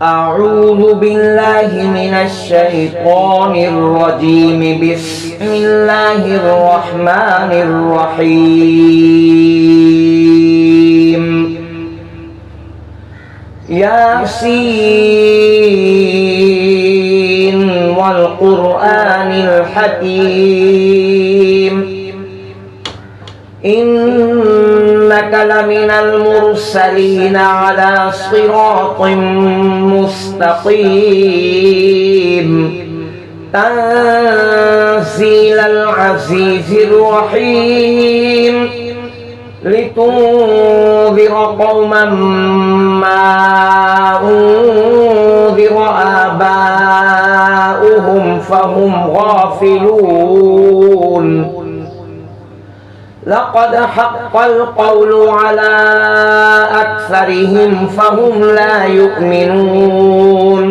أعوذ بالله من الشيطان الرجيم. بسم الله الرحمن الرحيم. ياسين والقرآن الحكيم إنك لمن المرسلين على صراط مستقيم تنزيل العزيز الرحيم لتنذر قوما ما أنذر آباؤهم فهم غافلون. لقد حق القول على أكثرهم فهم لا يؤمنون.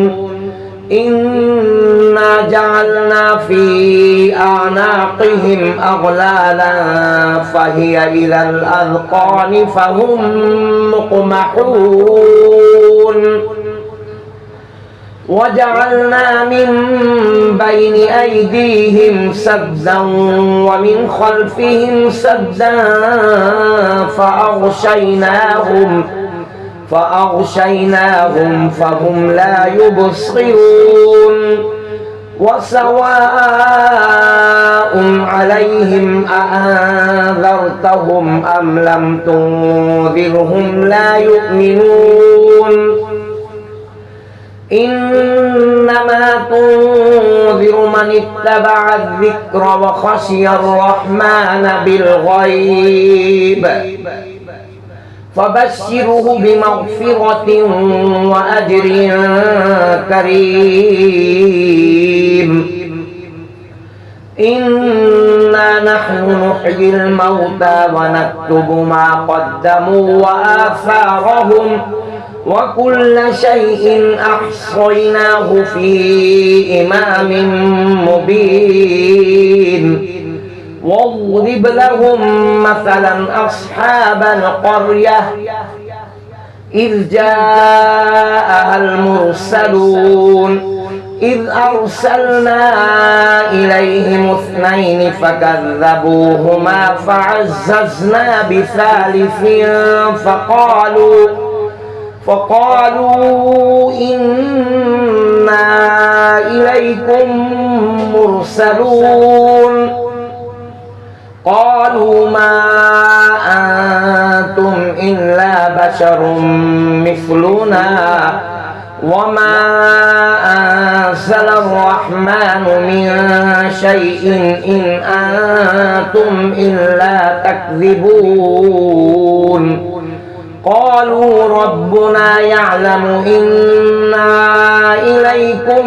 إنا جعلنا في أعناقهم أغلالا فهي إلى الأذقان فهم مقمحون. وجعلنا من بين أيديهم سدا ومن خلفهم سدا فأغشيناهم فهم لا يبصرون. وسواء عليهم أأنذرتهم أم لم تنذرهم لا يؤمنون. إنما تنذر من اتبع الذكر وخشي الرحمن بالغيب فبشره بمغفرة وأجر كريم. إنا نحن نحيي الموتى ونكتب ما قدموا وآثارهم وكل شيء أحصيناه في إمام مبين. واضرب لهم مثلا أصحاب القرية إذ جاءها المرسلون إذ أرسلنا إليهم 2 فكذبوهما فعززنا بثالث فقالوا إنا إليكم مرسلون. قالوا ما أنتم إلا بشر مثلنا وما أنزل الرحمن من شيء إن أنتم إلا تكذبون. قالوا ربنا يعلم إنا إليكم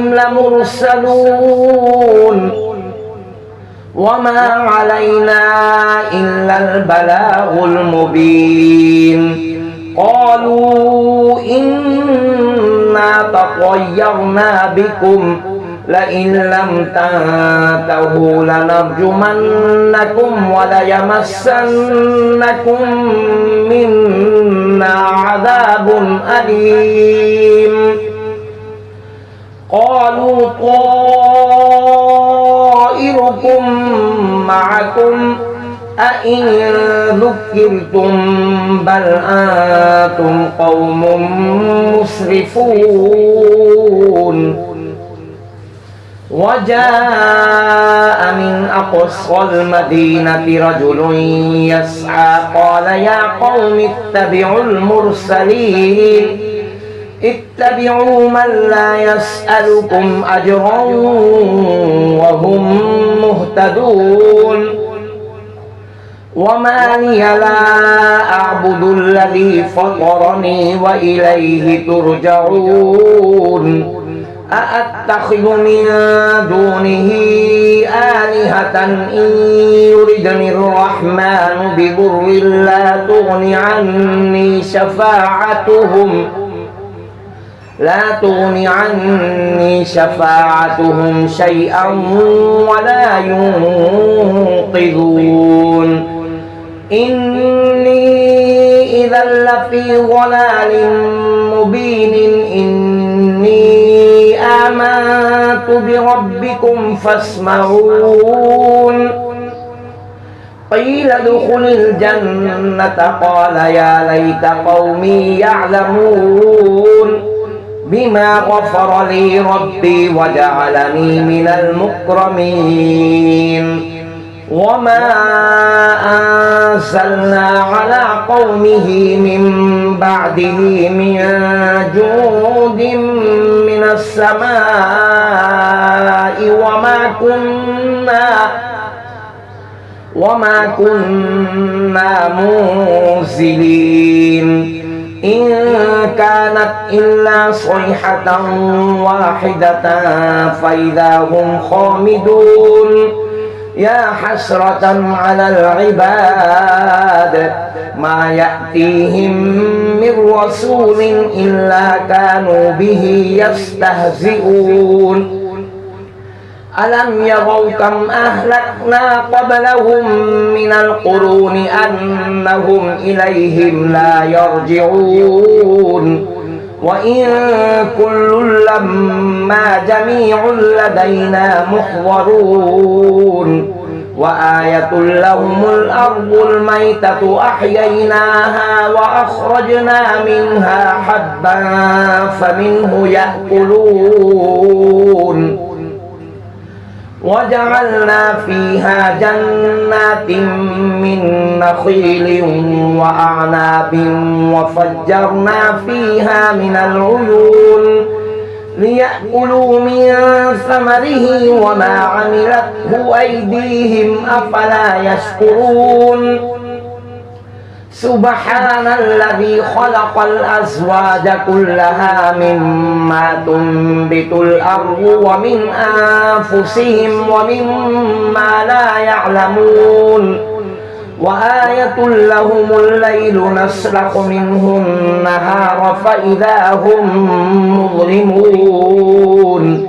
لمرسلون وما علينا إلا البلاغ المبين. قالوا إنا تطيرنا بكم لئن لم تنتهوا لنرجمنكم وليمسنكم منا عذاب أليم. قالوا طائركم معكم أئن ذكرتم بل أنتم قوم مسرفون. وجاء من أقصى المدينة رجل يسعى قال يا قوم اتبعوا المرسلين اتبعوا من لا يسألكم أجرا وهم مهتدون. وما لي لا أعبد الذي فطرني وإليه ترجعون. أأتخذ من دونه آلهة إن يردني الرحمن بضر لا تغن عني شفاعتهم شيئا ولا ينقذون. إني إذا لفي ضلال مبين. إني آمنت بربكم فاسمعون قيل ادخل الجنة قال يا ليت قومي يعلمون بما غفر لي ربي وجعلني من المكرمين وما أرسلنا على قومه من بعده من جند من السماء وما كنا منزلين إن كانت إلا صيحة واحدة فإذا هم خامدون يا حسرة على العباد ما يأتيهم من رسول إلا كانوا به يستهزئون ألم يروا كم أهلكنا قبلهم من القرون أنهم إليهم لا يرجعون وإن كل لما جميع لدينا محضرون وآية لهم الأرض الميتة أحييناها وأخرجنا منها حبا فمنه يأكلون وجعلنا فيها جنات من نخيل وأعناب وفجرنا فيها من العيون ليأكلوا من ثمره وما عملته أيديهم أفلا يشكرون سبحان الذي خلق الأزواج كلها مما تنبت الأرض ومن أنفسهم ومما لا يعلمون وآية لهم الليل نسلخ منه النهار فإذا هم مظلمون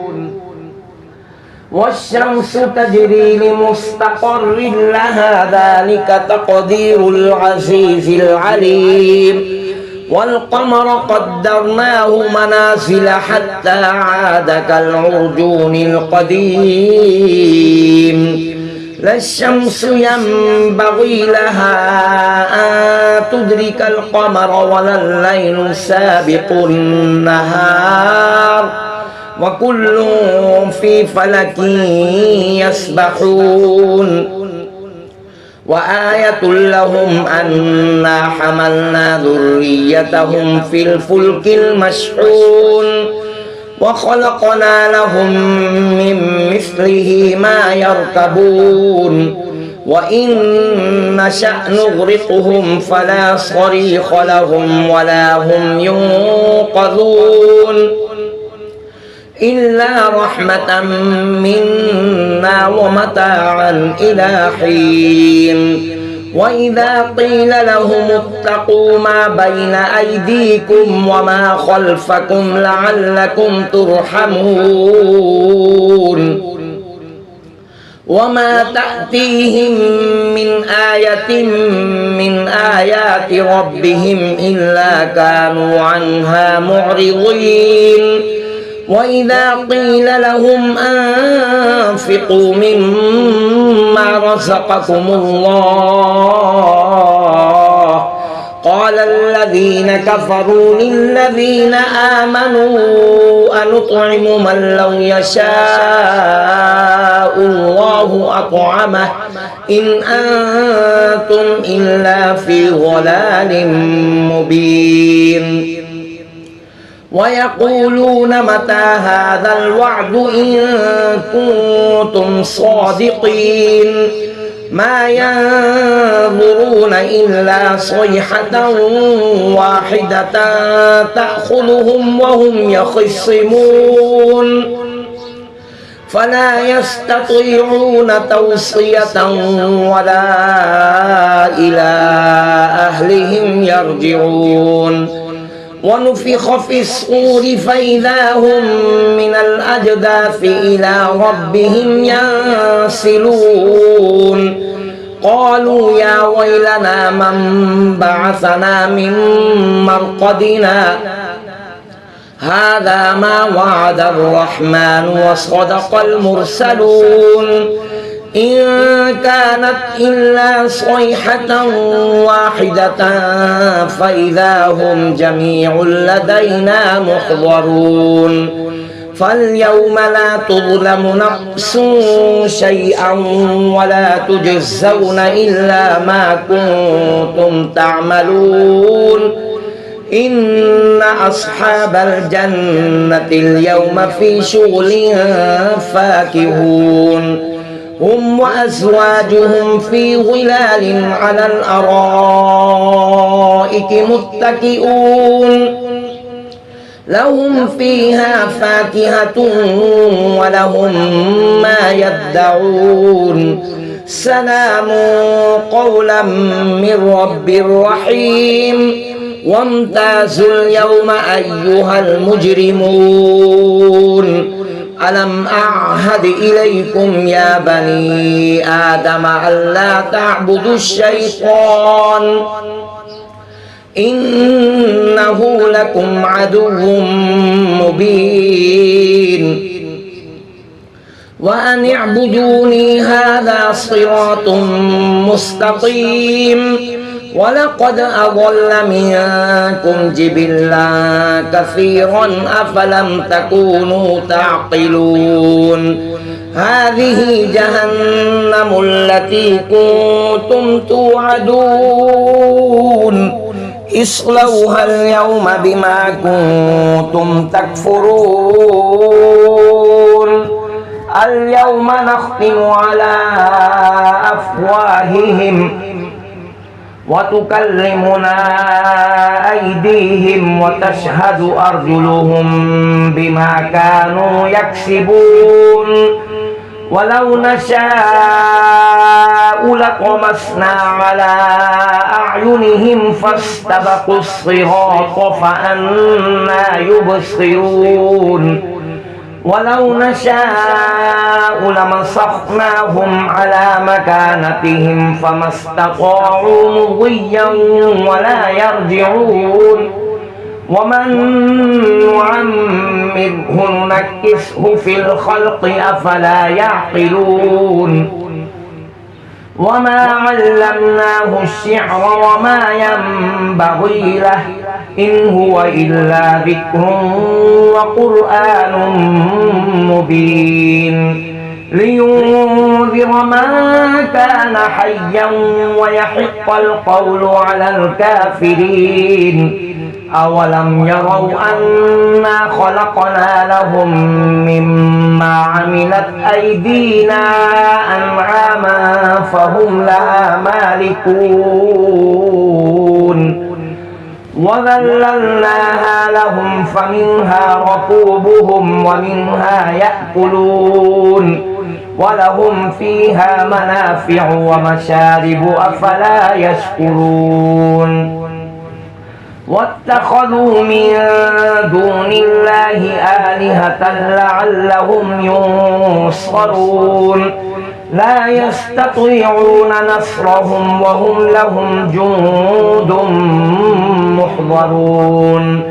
والشمس تجري لمستقر لها ذلك تقدير العزيز العليم والقمر قدرناه منازل حتى عاد كالعرجون القديم لا الشمس ينبغي لها أن تدرك القمر ولا الليل سابق النهار وكل في فلك يسبحون وآية لهم أنا حملنا ذريتهم في الفلك المشحون وخلقنا لهم من مثله ما يركبون وإن نشأ نغرقهم فلا صريخ لهم ولا هم ينقذون إلا رحمة منا ومتاعا إلى حين وإذا قيل لهم اتقوا ما بين أيديكم وما خلفكم لعلكم ترحمون وما تأتيهم من آية من آيات ربهم إلا كانوا عنها معرضين وإذا قيل لهم أنفقوا مما رزقكم الله قال الذين كفروا للذين آمنوا أنطعم من لو يشاء الله أطعمه إن أنتم إلا في ضلال مبين ويقولون متى هذا الوعد إن كنتم صادقين ما ينظرون إلا صيحة واحدة تأخذهم وهم يخصمون فلا يستطيعون توصية ولا إلى أهلهم يرجعون ونفخ في الصور فإذا هم من الأجداث إلى ربهم ينسلون قالوا يا ويلنا من بعثنا من مرقدنا هذا ما وعد الرحمن وصدق المرسلون إن كانت إلا صيحة واحدة فإذا هم جميع لدينا محضرون فاليوم لا تظلم نفس شيئا ولا تجزون إلا ما كنتم تعملون إن أصحاب الجنة اليوم في شغل فاكهون هم وأزواجهم في ظلال على الأرائك متكئون لهم فيها فاكهة ولهم ما يدعون سلام قولا من رب رحيم وامتازوا اليوم أيها المجرمون ألم أعهد إليكم يا بني آدم ألا تعبدوا الشيطان إنه لكم عدو مبين وأن اعبدوني هذا صراط مستقيم ولقد أضل منكم جبلا كثيرا أفلم تكونوا تعقلون هذه جهنم التي كنتم توعدون اصلوها اليوم بما كنتم تكفرون اليوم نختم على أفواههم وتكلمنا أيديهم وتشهد أرجلهم بما كانوا يكسبون ولو نشاء لطمسنا على أعينهم فاستبقوا الصراط فأنى يبصرون ولو نشاء لمسخناهم على مكانتهم فما استطاعوا مضيا ولا يرجعون ومن نعمره ننكسه في الخلق أفلا يعقلون وما علمناه الشعر وما ينبغي له إن هو إلا ذكر وقرآن مبين لينذر من كان حيا ويحق القول على الكافرين أولم يروا أنا خلقنا لهم مما عملت أيدينا أنعاما فهم لها مالكون وذللناها لهم فمنها ركوبهم ومنها يأكلون ولهم فيها منافع ومشارب أفلا يشكرون واتخذوا من دون الله آلهة لعلهم ينصرون لا يستطيعون نصرهم وهم لهم جند محضرون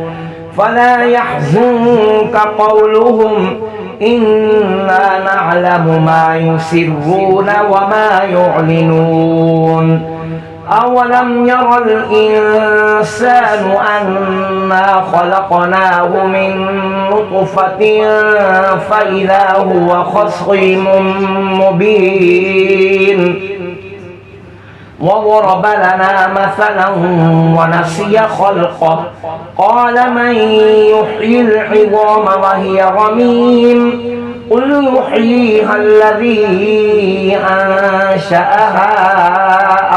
فلا يحزنك قولهم إنا نعلم ما يسرون وما يعلنون أولم ير الإنسان أنا خلقناه من نطفة فإذا هو خصيم مبين وضرب لنا مثلا ونسي خلقه قال من يحيي العظام وهي رميم قل يحييها الذي أنشأها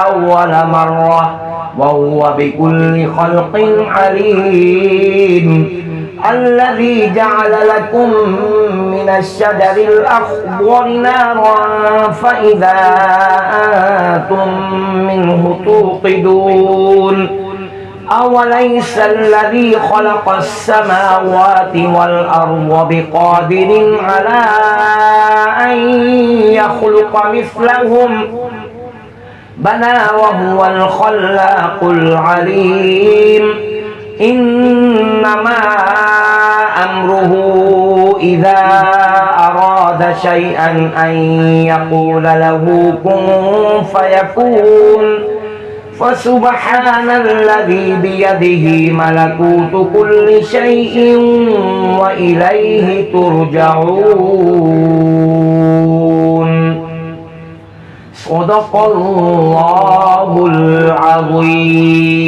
أول مرة وهو بكل خلق عليم الذي جعل لكم من الشجر الأخضر نارا فإذا أنتم منه توقدون أوليس الذي خلق السماوات والأرض بقادر على أن يخلق مثلهم بلى وهو الخلاق العليم إنما أمره إذا أراد شيئا أن يقول له كن فيكون فسبحان الذي بيده ملكوت كل شيء وإليه ترجعون صدق الله العظيم